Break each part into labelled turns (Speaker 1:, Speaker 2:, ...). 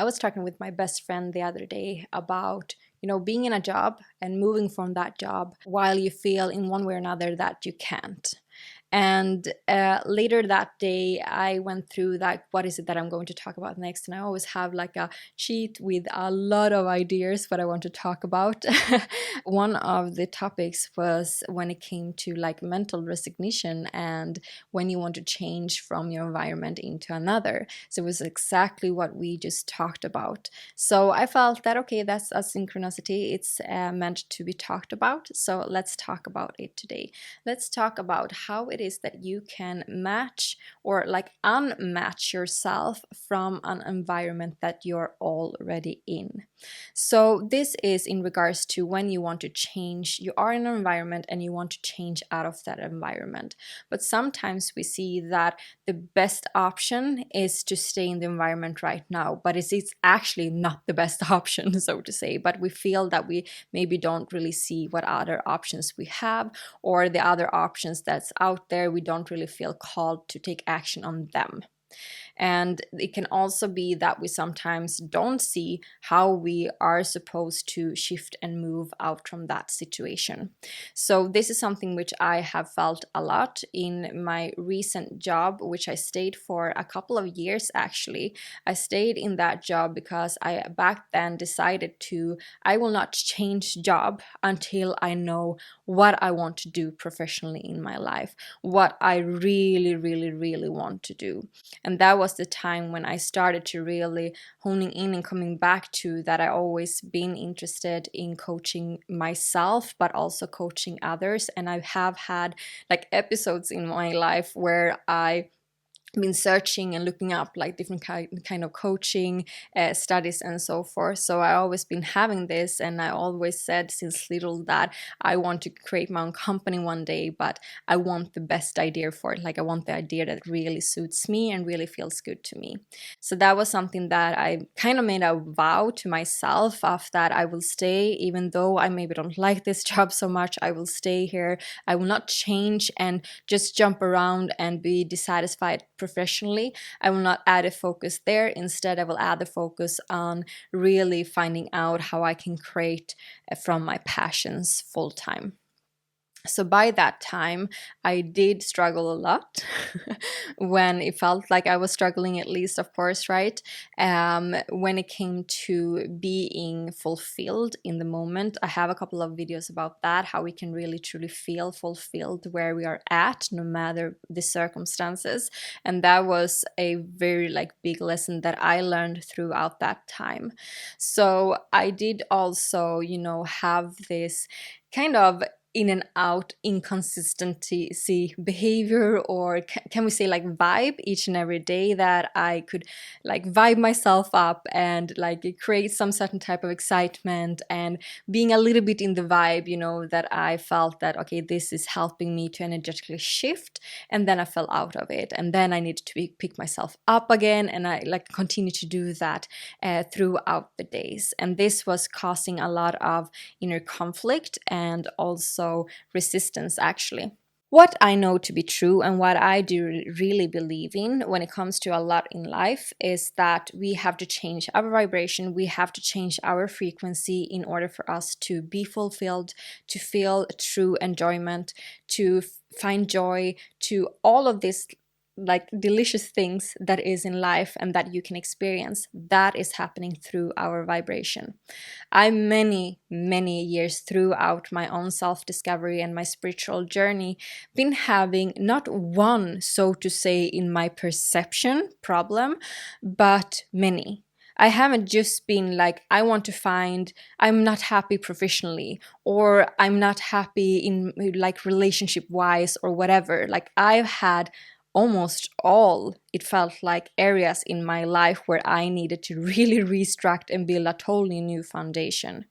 Speaker 1: I was talking with my best friend the other day about, being in a job and moving from that job while you feel in one way or another that you can't. And later that day, I went through that. What is it that I'm going to talk about next? And I always have like a sheet with a lot of ideas what I want to talk about. One of the topics was when it came to like mental resignation and when you want to change from your environment into another. So it was exactly what we just talked about. So I felt that, okay, that's a synchronicity. It's meant to be talked about. So let's talk about it today. Let's talk about how it is that you can match or like unmatch yourself from an environment that you're already in. So this is in regards to when you want to change. You are in an environment and you want to change out of that environment. But sometimes we see that the best option is to stay in the environment right now, but it's actually not the best option, so to say. But we feel that we maybe don't really see what other options we have, or the other options that's out there, we don't really feel called to take action on them. And it can also be that we sometimes don't see how we are supposed to shift and move out from that situation. So this is something which I have felt a lot in my recent job, which I stayed for a couple of years actually. I stayed in that job because I back then decided I will not change job until I know what I want to do professionally in my life, what I really, really, really want to do. And that was the time when I started to really honing in and coming back to that I always been interested in coaching myself, but also coaching others. And I have had like episodes in my life where I been searching and looking up like different kind of coaching studies and so forth. So I always been having this, and I always said since little that I want to create my own company one day, but I want the best idea for it. Like I want the idea that really suits me and really feels good to me. So that was something that I kind of made a vow to myself of that I will stay, even though I maybe don't like this job so much. I will stay here. I will not change and just jump around and be dissatisfied professionally. I will not add a focus there. Instead, I will add the focus on really finding out how I can create from my passions full time. So by that time, I did struggle a lot when it felt like I was struggling, at least, of course, right? When it came to being fulfilled in the moment. I have a couple of videos about that, how we can really truly feel fulfilled where we are at, no matter the circumstances. And that was a very big lesson that I learned throughout that time. So I did also, have this kind of in and out inconsistency behavior, or can we say vibe each and every day, that I could vibe myself up and create some certain type of excitement and being a little bit in the vibe, that I felt that, okay, this is helping me to energetically shift, and then I fell out of it, and then I needed to pick myself up again, and I continue to do that throughout the days. And this was causing a lot of inner conflict and also resistance, actually. What I know to be true and what I do really believe in when it comes to a lot in life is that we have to change our vibration, we have to change our frequency in order for us to be fulfilled, to feel true enjoyment, to find joy, to all of this delicious things that is in life and that you can experience. That is happening through our vibration. I many years throughout my own self-discovery and my spiritual journey been having not one, so to say, in my perception problem, but many. I haven't just been I want to find, I'm not happy professionally, or I'm not happy in relationship wise or whatever. I've had almost all, it felt like, areas in my life where I needed to really restruct and build a totally new foundation.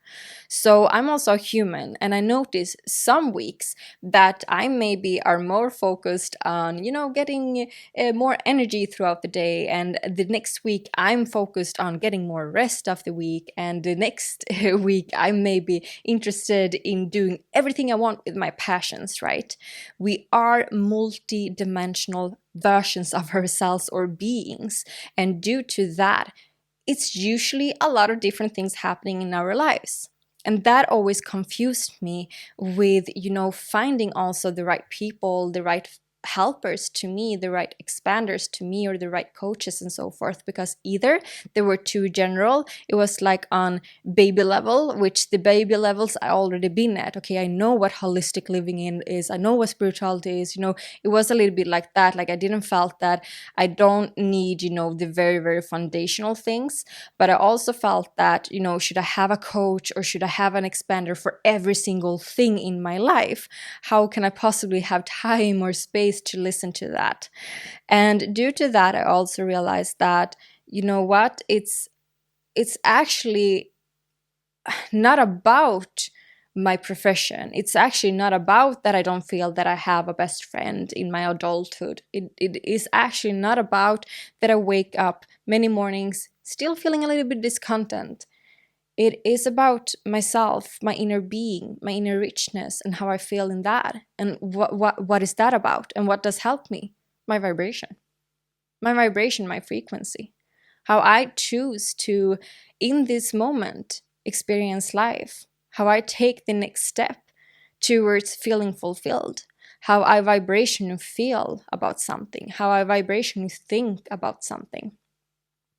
Speaker 1: So I'm also human, and I notice some weeks that I maybe are more focused on, getting more energy throughout the day, and the next week I'm focused on getting more rest of the week, and the next week I may be interested in doing everything I want with my passions, right? We are multi-dimensional versions of ourselves or beings, and due to that, it's usually a lot of different things happening in our lives. And that always confused me with, finding also the right people, the right helpers to me, the right expanders to me, or the right coaches and so forth, because either they were too general, it was like on baby level, which the baby levels I already been at. Okay, I know what holistic living in is, I know what spirituality is, it was a little bit like that. Like I didn't felt that I don't need, the very, very foundational things, but I also felt that, should I have a coach or should I have an expander for every single thing in my life? How can I possibly have time or space to listen to that? And due to that, I also realized that, what, it's actually not about my profession. It's actually not about that I don't feel that I have a best friend in my adulthood. It is actually not about that I wake up many mornings still feeling a little bit discontent. It is about myself, my inner being, my inner richness, and how I feel in that. And what is that about? And what does help me? My vibration. My vibration, my frequency. How I choose to, in this moment, experience life. How I take the next step towards feeling fulfilled. How I vibration feel about something. How I vibration think about something.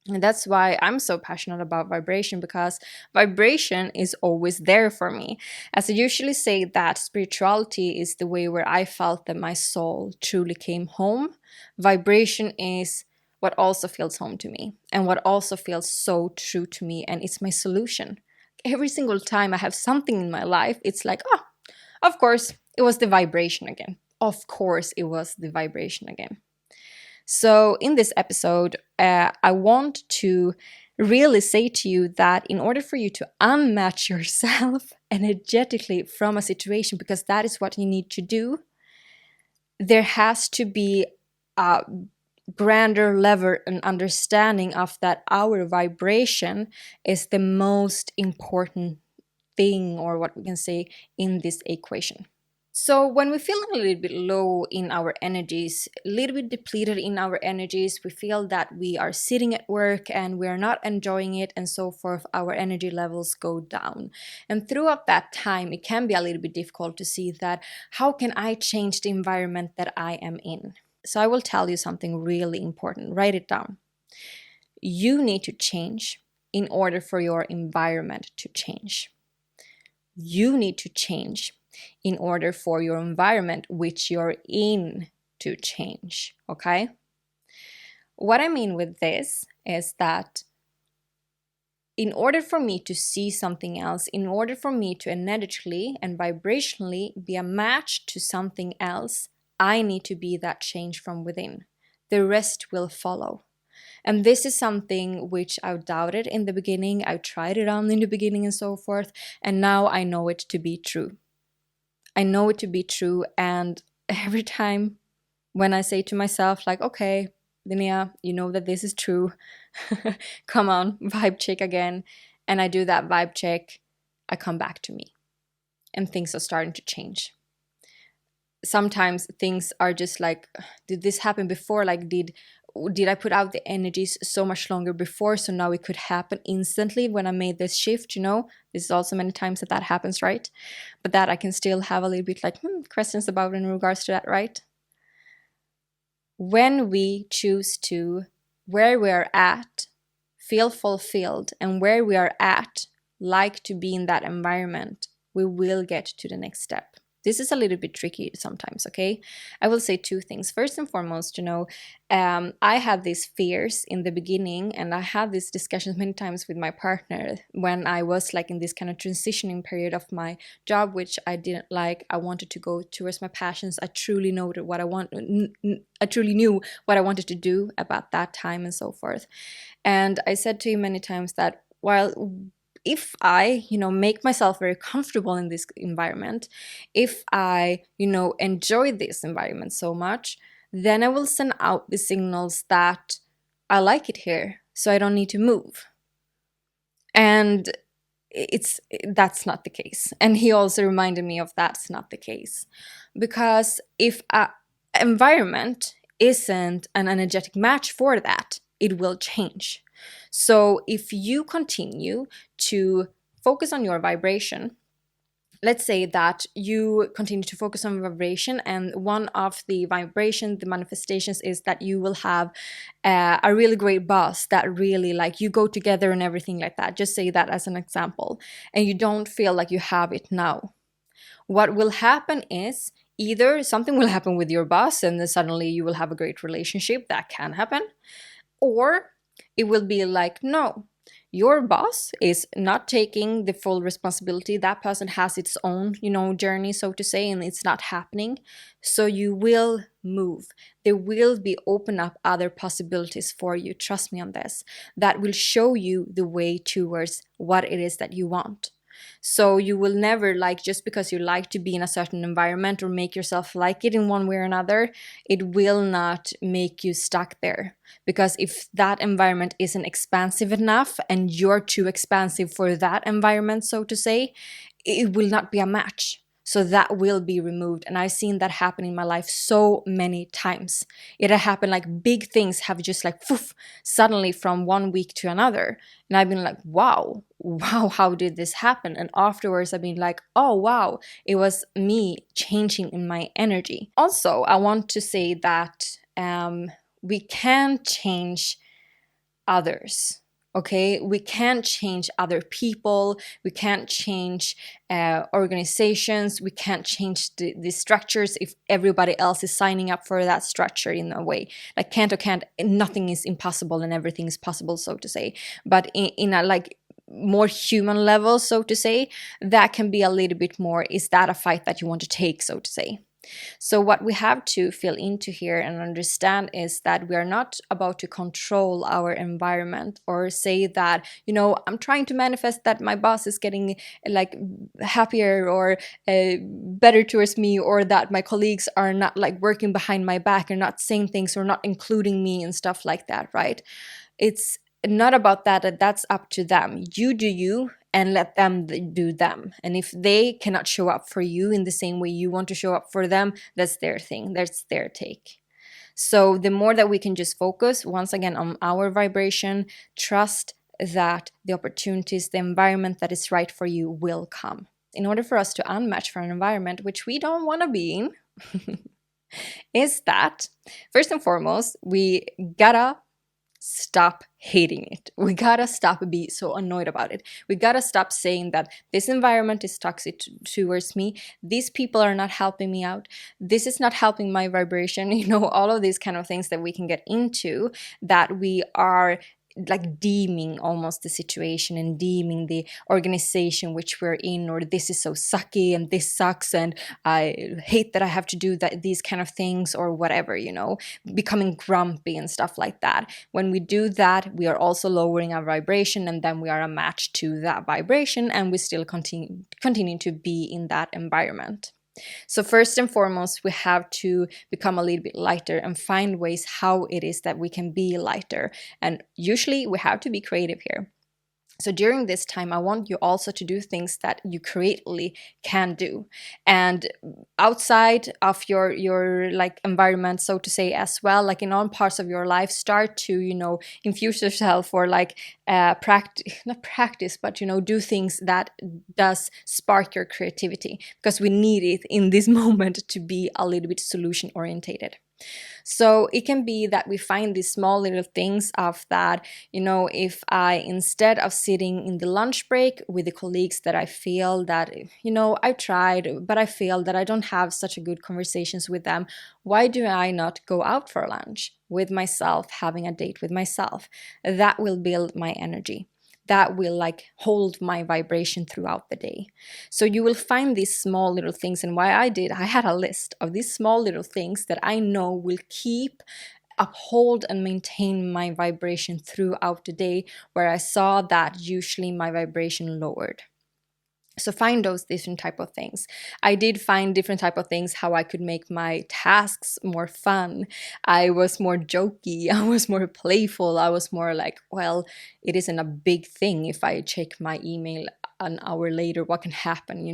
Speaker 1: And that's why I'm so passionate about vibration, because vibration is always there for me. As I usually say, that spirituality is the way where I felt that my soul truly came home. Vibration is what also feels home to me and what also feels so true to me. And it's my solution. Every single time I have something in my life, it's like, oh, of course, it was the vibration again. Of course, it was the vibration again. So, in this episode, I want to really say to you that in order for you to unmatch yourself energetically from a situation, because that is what you need to do, there has to be a grander level and understanding of that our vibration is the most important thing, or what we can say, in this equation. So when we feel a little bit low in our energies, a little bit depleted in our energies, we feel that we are sitting at work and we are not enjoying it and so forth, our energy levels go down. And throughout that time, it can be a little bit difficult to see that, how can I change the environment that I am in? So I will tell you something really important. Write it down. You need to change in order for your environment to change. You need to change in order for your environment, which you're in, to change. Okay? What I mean with this is that in order for me to see something else, in order for me to energetically and vibrationally be a match to something else, I need to be that change from within. The rest will follow. And this is something which I doubted in the beginning. I tried it on in the beginning and so forth. And now I know it to be true. I know it to be true. And every time when I say to myself, like, okay, Linnea, you know that this is true. Come on, vibe check again. And I do that vibe check, I come back to me. And things are starting to change. Sometimes things are just like, did this happen before? Like, did I put out the energies so much longer before, so now it could happen instantly when I made this shift? This is also many times that happens, right? But that I can still have a little bit like questions about in regards to that, right? When we choose to, where we are at, feel fulfilled, and where we are at, like to be in that environment, we will get to the next step. This is a little bit tricky sometimes, okay? I will say two things. First and foremost, I had these fears in the beginning, and I had these discussions many times with my partner when I was like in this kind of transitioning period of my job, which I didn't like. I wanted to go towards my passions. I truly knew what I wanted to do about that time and so forth. And I said to him many times that while if I, make myself very comfortable in this environment, if I, enjoy this environment so much, then I will send out the signals that I like it here, so I don't need to move. And that's not the case. And he also reminded me of that's not the case. Because if an environment isn't an energetic match for that, it will change. So if you continue to focus on your vibration, let's say that you continue to focus on vibration, and one of the vibration, the manifestations, is that you will have a really great boss that really like you go together and everything like that. Just say that as an example, and you don't feel like you have it now. What will happen is either something will happen with your boss and then suddenly you will have a great relationship. That can happen. Or it will be like, no, your boss is not taking the full responsibility. That person has its own, journey, so to say, and it's not happening. So you will move. There will be open up other possibilities for you. Trust me on this. That will show you the way towards what it is that you want. So you will never, like, just because you like to be in a certain environment or make yourself like it in one way or another, it will not make you stuck there. Because if that environment isn't expansive enough and you're too expansive for that environment, so to say, it will not be a match. So that will be removed. And I've seen that happen in my life so many times. It had happened, like big things have just like poof, suddenly from one week to another. And I've been like, wow, how did this happen? And afterwards I've been like, oh wow, it was me changing in my energy. Also, I want to say that we can change others. Okay, we can't change other people, we can't change organizations, we can't change the structures if everybody else is signing up for that structure in a way. Like can't or can't, nothing is impossible and everything is possible, so to say. But in a like more human level, so to say, that can be a little bit more, is that a fight that you want to take, so to say. So what we have to feel into here and understand is that we are not about to control our environment or say that, I'm trying to manifest that my boss is getting like happier or better towards me, or that my colleagues are not like working behind my back and not saying things or not including me and stuff like that, right? It's not about that. That's up to them. You do you, and let them do them. And if they cannot show up for you in the same way you want to show up for them, that's their thing, that's their take. So the more that we can just focus once again on our vibration, trust that the opportunities, the environment that is right for you will come. In order for us to unmatch for an environment which we don't want to be in, is that first and foremost, we gotta stop hating it. We gotta stop being so annoyed about it. We gotta stop saying that this environment is toxic towards me. These people are not helping me out. This is not helping my vibration. All of these kind of things that we can get into, that we are like deeming almost the situation and deeming the organization which we're in, or this is so sucky and this sucks and I hate that I have to do these kind of things or whatever, becoming grumpy and stuff like that. When we do that, we are also lowering our vibration, and then we are a match to that vibration, and we still continue to be in that environment. So first and foremost, we have to become a little bit lighter and find ways how it is that we can be lighter. And usually we have to be creative here. So during this time, I want you also to do things that you creatively can do, and outside of your like environment, so to say, as well, like in all parts of your life, start to infuse yourself, or like practice, not practice, but do things that does spark your creativity, because we need it in this moment to be a little bit solution orientated. So it can be that we find these small little things of that, if I, instead of sitting in the lunch break with the colleagues that I feel that, I've tried, but I feel that I don't have such a good conversations with them, why do I not go out for lunch with myself, having a date with myself? That will build my energy. That will like hold my vibration throughout the day. So you will find these small little things. And why I had a list of these small little things that I know will uphold and maintain my vibration throughout the day, where I saw that usually my vibration lowered. So find those different type of things. I did find different type of things how I could make my tasks more fun. I was more jokey. I was more playful. I was more like, well, it isn't a big thing if I check my email an hour later, what can happen,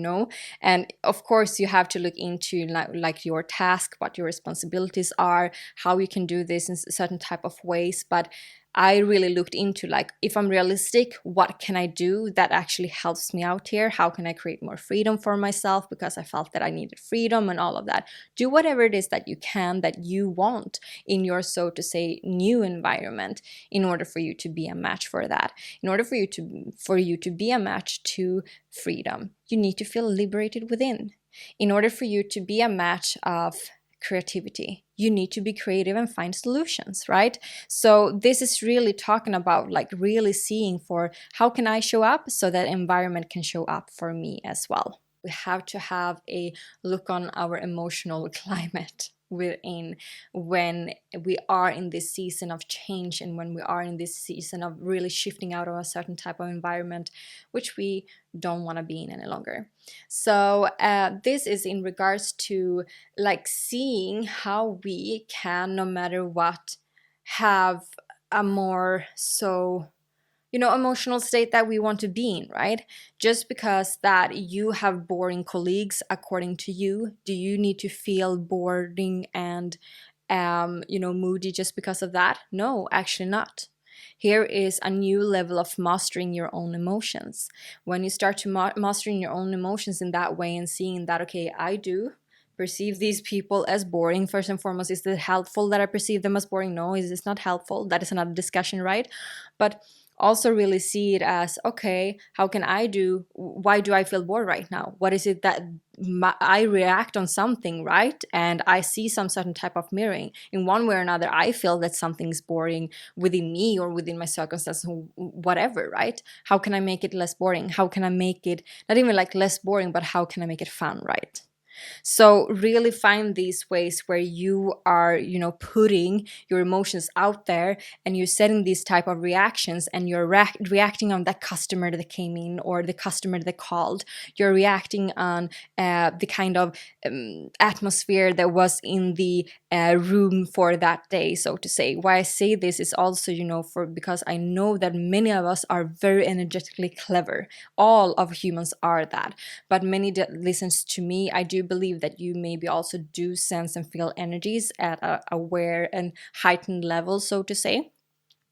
Speaker 1: And of course, you have to look into like your task, what your responsibilities are, how you can do this in certain type of ways. But I really looked into, like, if I'm realistic, what can I do that actually helps me out here? How can I create more freedom for myself? Because I felt that I needed freedom and all of that. Do whatever it is that you can, that you want in your, so to say, new environment, in order for you to be a match for that. In order for you to be a match to freedom, you need to feel liberated within. In order for you to be a match of creativity, you need to be creative and find solutions, right? So this is really talking about, like, really seeing for how can I show up so that environment can show up for me as well. We have to have a look on our emotional climate within, when we are in this season of change, and when we are in this season of really shifting out of a certain type of environment which we don't want to be in any longer. So this is in regards to, like, seeing how we can, no matter what, have a more, so, emotional state that we want to be in, right? Just because that you have boring colleagues, according to you, do you need to feel boring and moody just because of that? No, actually not. Here is a new level of mastering your own emotions. When you start to mastering your own emotions in that way, and seeing that, okay, I do perceive these people as boring. First and foremost, is it helpful that I perceive them as boring? No. Is this not helpful? That is another discussion, right? But also really see it as, okay, how can I do, why do I feel bored right now? What is it that I react on something, right? And I see some certain type of mirroring. In one way or another, I feel that something's boring within me or within my circumstances, whatever, right? How can I make it less boring? How can I make it not even like less boring, but how can I make it fun, right? So really find these ways where you are, putting your emotions out there, and you're setting these type of reactions, and you're reacting on that customer that came in, or the customer that called. You're reacting on the kind of atmosphere that was in the room for that day, so to say. Why I say this is also, because I know that many of us are very energetically clever. All of humans are that. But many that listens to me, I do believe that you maybe also do sense and feel energies at a aware and heightened level, so to say.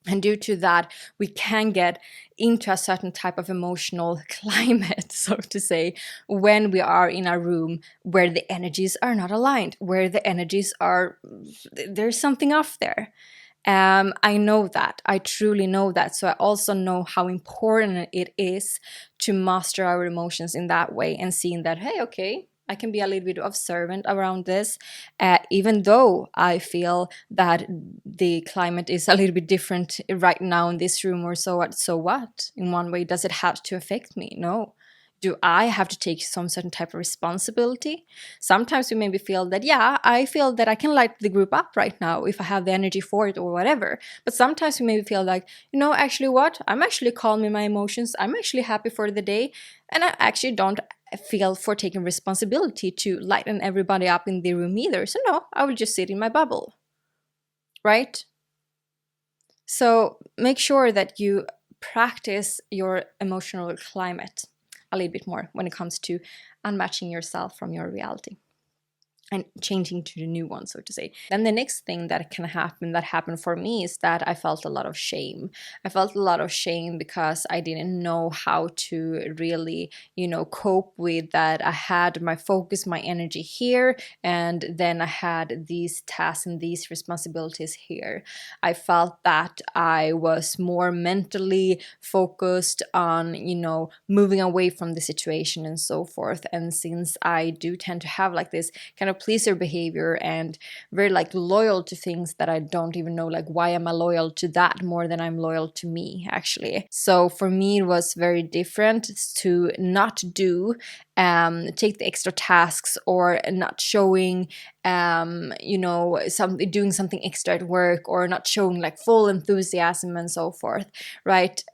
Speaker 1: And due to that, we can get into a certain type of emotional climate, so to say, when we are in a room where the energies are not aligned, where the energies are, there's something off there. I know that. I truly know that. So I also know how important it is to master our emotions in that way, and seeing that, hey, okay, I can be a little bit observant around this, even though I feel that the climate is a little bit different right now in this room, or so what? So what? In one way, does it have to affect me? No. Do I have to take some certain type of responsibility? Sometimes we maybe feel that, yeah, I feel that I can light the group up right now if I have the energy for it or whatever. But sometimes we maybe feel like, actually what? I'm actually calm in my emotions. I'm actually happy for the day. And I actually don't feel for taking responsibility to lighten everybody up in the room either. So no, I will just sit in my bubble. Right? So make sure that you practice your emotional climate a little bit more when it comes to unmatching yourself from your reality and changing to the new one, so to say. Then the next thing that can happen, that happened for me, is that I felt a lot of shame. I felt a lot of shame because I didn't know how to really, cope with that. I had my focus, my energy here, and then I had these tasks and these responsibilities here. I felt that I was more mentally focused on, moving away from the situation and so forth. And since I do tend to have like this kind of pleaser behavior, and very like loyal to things that I don't even know, like, why am I loyal to that more than I'm loyal to me, actually. So for me, it was very different to not take the extra tasks, or not showing doing something extra at work, or not showing like full enthusiasm and so forth, right?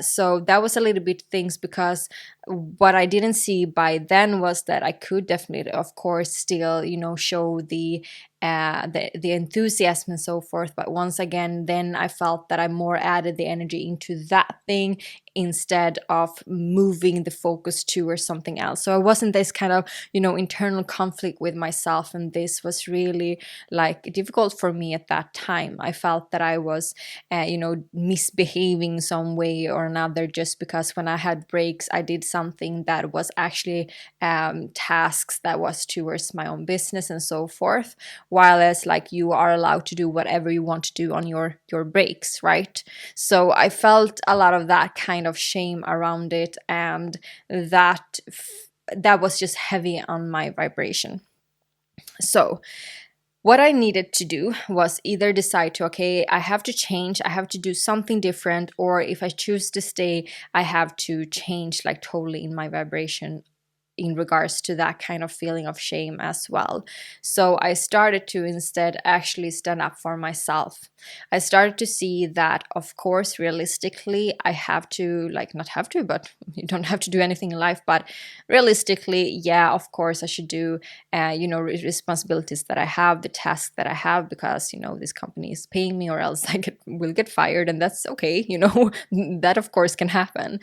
Speaker 1: So that was a little bit things, because what I didn't see by then was that I could definitely, of course, still, show the enthusiasm and so forth. But once again, then I felt that I more added the energy into that thing instead of moving the focus towards something else. So I wasn't this kind of, internal conflict with myself. And this was really like difficult for me at that time. I felt that I was, misbehaving some way or another, just because when I had breaks, I did something that was actually tasks that was towards my own business and so forth. While as like you are allowed to do whatever you want to do on your breaks, right? So I felt a lot of that kind of shame around it, and that was just heavy on my vibration. So what I needed to do was either decide to, okay, I have to change, I have to do something different, or if I choose to stay, I have to change like totally in my vibration in regards to that kind of feeling of shame as well. So I started to instead actually stand up for myself. I started to see that, of course, realistically, I have to, like, not have to, but you don't have to do anything in life. But realistically, yeah, of course, I should do, responsibilities that I have, the tasks that I have, because, this company is paying me, or else will get fired. And that's okay, that, of course, can happen.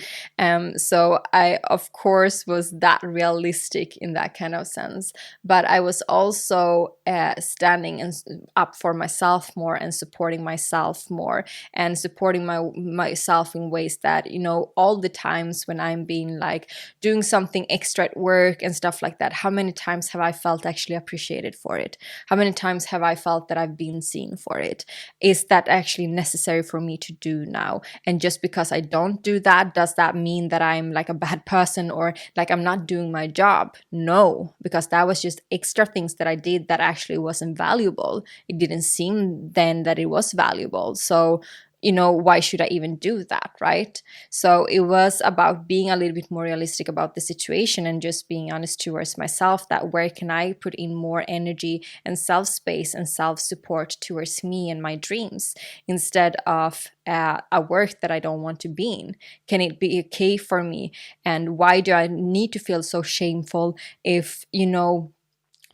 Speaker 1: So I, of course, was that realistic in that kind of sense. But I was also standing up for myself more, and supporting myself more, and supporting myself in ways that, all the times when I'm being like doing something extra at work and stuff like that, how many times have I felt actually appreciated for it? How many times have I felt that I've been seen for it? Is that actually necessary for me to do now? And just because I don't do that, does that mean that I'm like a bad person, or like I'm not doing my job? No, because that was just extra things that I did that actually wasn't valuable. It didn't seem then that it was valuable. So, why should I even do that, right? So it was about being a little bit more realistic about the situation, and just being honest towards myself, that where can I put in more energy and self space and self support towards me and my dreams, instead of a work that I don't want to be in? Can it be okay for me? And why do I need to feel so shameful if,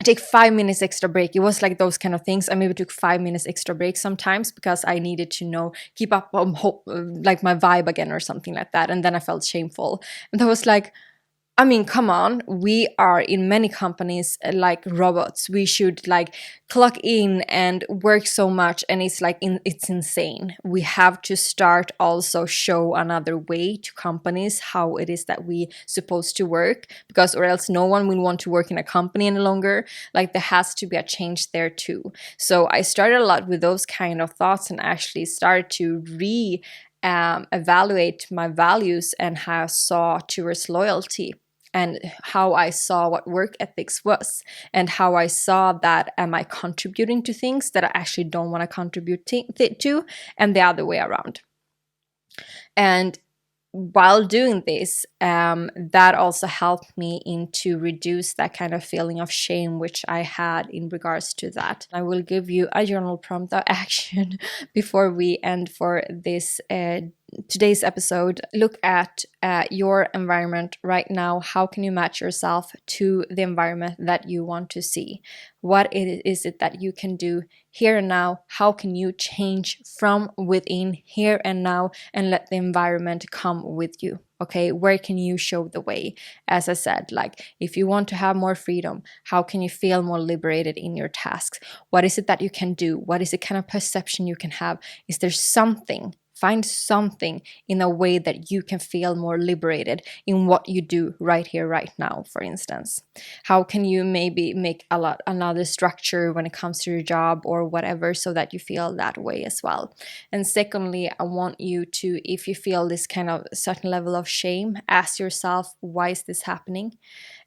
Speaker 1: take 5 minutes extra break? It was like those kind of things. I maybe took 5 minutes extra break sometimes because I needed to keep up like my vibe again or something like that. And then I felt shameful. And I was like, I mean, come on. We are in many companies like robots. We should like clock in and work so much, and it's like it's insane. We have to start also show another way to companies how it is that we supposed to work, because or else no one will want to work in a company any longer. Like there has to be a change there too. So I started a lot with those kind of thoughts, and actually started to evaluate my values and how I saw towards loyalty, and how I saw what work ethics was, and how I saw that am I contributing to things that I actually don't want to contribute to, and the other way around. And while doing this, that also helped me into reduce that kind of feeling of shame which I had in regards to that. I will give you a journal prompt of action before we end for this today's episode. Look at your environment right now. How can you match yourself to the environment that you want to see? What is it that you can do here and now? How can you change from within here and now, and let the environment come with you? Okay, where can you show the way? As I said, like if you want to have more freedom, how can you feel more liberated in your tasks? What is it that you can do? What is the kind of perception you can have? Is there something? Find something in a way that you can feel more liberated in what you do right here, right now, for instance. How can you maybe make another structure when it comes to your job or whatever, so that you feel that way as well? And secondly, I want you to, if you feel this kind of certain level of shame, ask yourself, why is this happening?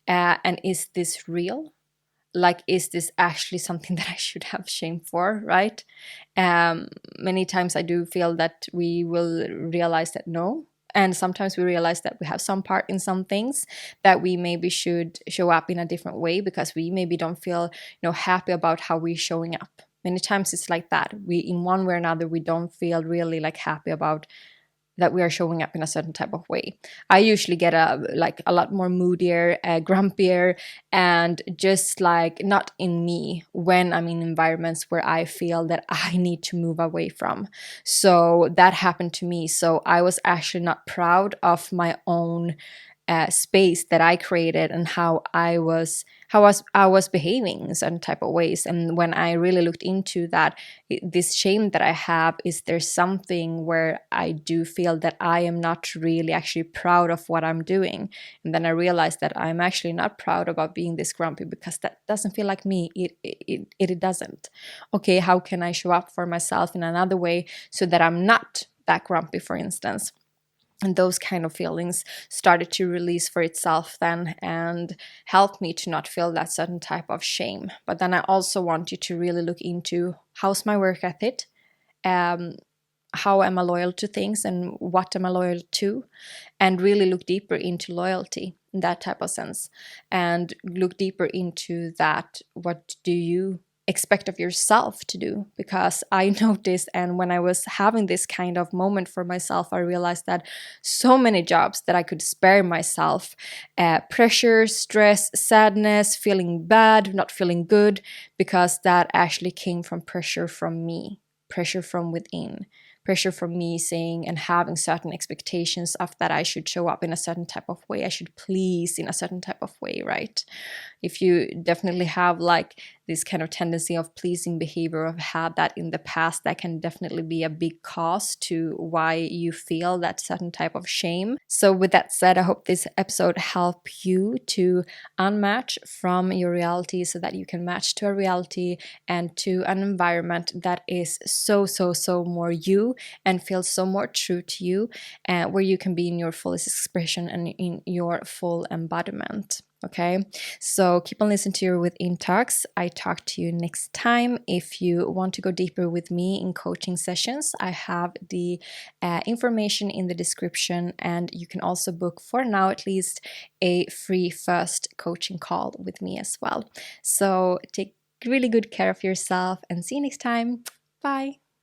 Speaker 1: And is this real? Like, is this actually something that I should have shame for, right? Many times I do feel that we will realize that no. And sometimes we realize that we have some part in some things that we maybe should show up in a different way, because we maybe don't feel, happy about how we're showing up. Many times it's like that. We, in one way or another, we don't feel really like happy about that we are showing up in a certain type of way. I usually get a lot more moodier, grumpier, and just like not in me when I'm in environments where I feel that I need to move away from. So that happened to me. So I was actually not proud of my own space that I created and how I was behaving in certain type of ways. And when I really looked into that, this shame that I have, is there something where I do feel that I am not really actually proud of what I'm doing? And then I realized that I'm actually not proud about being this grumpy, because that doesn't feel like me. It doesn't. Okay, how can I show up for myself in another way so that I'm not that grumpy, for instance? And those kind of feelings started to release for itself then, and help me to not feel that certain type of shame. But then I also want you to really look into, how's my work ethic, um, how am I loyal to things, and what am I loyal to, and really look deeper into loyalty in that type of sense, and look deeper into that. What do you expect of yourself to do? Because I noticed, and when I was having this kind of moment for myself, I realized that so many jobs that I could spare myself, pressure, stress, sadness, feeling bad, not feeling good, because that actually came from pressure from me, pressure from within, pressure from me saying and having certain expectations of that I should show up in a certain type of way, I should please in a certain type of way, right? If you definitely have like this kind of tendency of pleasing behavior, or have had that in the past, that can definitely be a big cause to why you feel that certain type of shame. So with that said, I hope this episode helped you to unmatch from your reality, so that you can match to a reality and to an environment that is so more you, and feels so more true to you, where you can be in your fullest expression and in your full embodiment. Okay, so keep on listening to your Within Talks. I talk to you next time. If you want to go deeper with me in coaching sessions, I have the information in the description, and you can also book, for now at least, a free first coaching call with me as well. So take really good care of yourself, and see you next time. Bye.